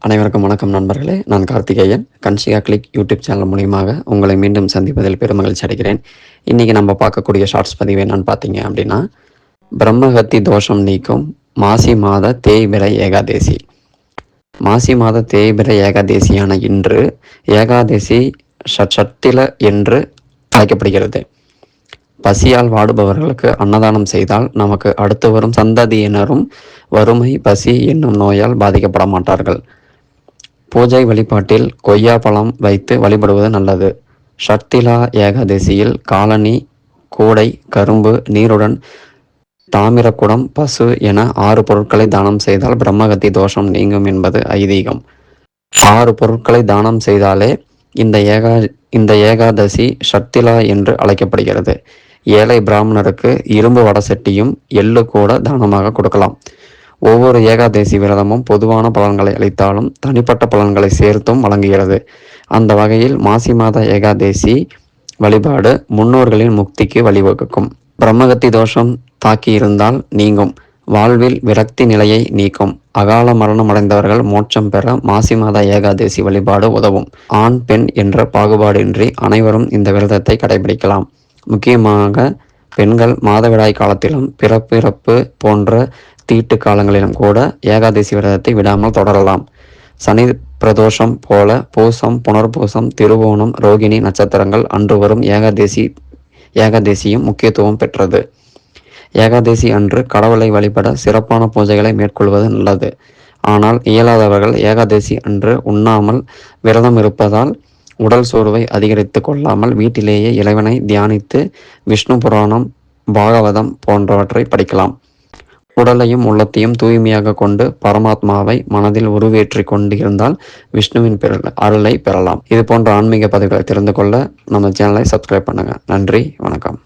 அனைவருக்கும் வணக்கம் நண்பர்களே. நான் Karthikeyan. Kanshika click YouTube channel மூலியமாக உங்களை மீண்டும் சந்திப்பதில் பெருமகிழ்ச்சி அடைகிறேன். இன்றைக்கி நம்ம பார்க்கக்கூடிய ஷார்ட்ஸ் பதிவு என்னன்னு பார்த்தீங்க அப்படின்னா, பிரம்மஹத்தி தோஷம் நீக்கும் மாசி மாத தேய்பிறை ஏகாதேசி. மாசி மாத தேய்பிறை ஏகாதேசியான இன்று ஏகாதேசி சத்தில என்று அழைக்கப்படுகிறது. பசியால் வாடுபவர்களுக்கு அன்னதானம் செய்தால் நமக்கு அடுத்து வரும் சந்ததியினரும் வறுமை, பசி என்னும் நோயால் பாதிக்கப்பட மாட்டார்கள். பூஜை வழிபாட்டில் கொய்யா பழம் வைத்து வழிபடுவது நல்லது. ஷர்த்திலா ஏகாதசியில் காலனி, கூடை, கரும்பு, நீருடன் தாமிரக்குடம், பசு என 6 பொருட்களை தானம் செய்தால் பிரம்மகத்தி தோஷம் நீங்கும் என்பது ஐதீகம். 6 பொருட்களை தானம் செய்தாலே இந்த ஏகாதசி ஷர்த்திலா என்று அழைக்கப்படுகிறது. ஏழை பிராமணருக்கு இரும்பு வடசட்டியும் எள்ளு கூட தானமாக கொடுக்கலாம். ஒவ்வொரு ஏகாதசி விரதமும் பொதுவான பலன்களை அளித்தாலும் தனிப்பட்ட பலன்களை சேர்த்தும் வழங்குகிறது. அந்த வகையில் மாசி மாத ஏகாதசி வழிபாடு முன்னோர்களின் முக்திக்கு வழிவகுக்கும். பிரம்மகத்தி தோஷம் தாக்கியிருந்தால் நீங்கும். வாழ்வில் விரக்தி நிலையை நீக்கும். அகால மரணம் அடைந்தவர்கள் மோட்சம் பெற மாசி மாத ஏகாதசி வழிபாடு உதவும். ஆண், பெண் என்ற பாகுபாடின்றி அனைவரும் இந்த விரதத்தை கடைபிடிக்கலாம். முக்கியமாக பெண்கள் மாதவிடாய் காலத்திலும் பிறப்பிறப்பு போன்ற தீட்டு காலங்களிலும் கூட ஏகாதசி விரதத்தை விடாமல் தொடரலாம். சனி பிரதோஷம் போல பூசம், புனர்பூசம், திருவோணம், ரோகிணி நட்சத்திரங்கள் அன்று வரும் ஏகாதசியும் முக்கியத்துவம் பெற்றது. ஏகாதசி அன்று கடவுளை வழிபட சிறப்பான பூஜைகளை மேற்கொள்வது நல்லது. ஆனால் இயலாதவர்கள் ஏகாதசி அன்று உண்ணாமல் விரதம் இருப்பதால் உடல் சோர்வை அதிகரித்து கொள்ளாமல் வீட்டிலேயே இறைவனை தியானித்து விஷ்ணு புராணம், பாகவதம் போன்றவற்றை படிக்கலாம். உடலையும் உள்ளத்தையும் தூய்மையாக கொண்டு பரமாத்மாவை மனதில் உருவேற்றி கொண்டு இருந்தால் விஷ்ணுவின் அருளை பெறலாம். இது போன்ற ஆன்மீக பதிவுகளை தெரிந்து கொள்ள நம்ம சேனலை சப்ஸ்கிரைப் பண்ணுங்க. நன்றி, வணக்கம்.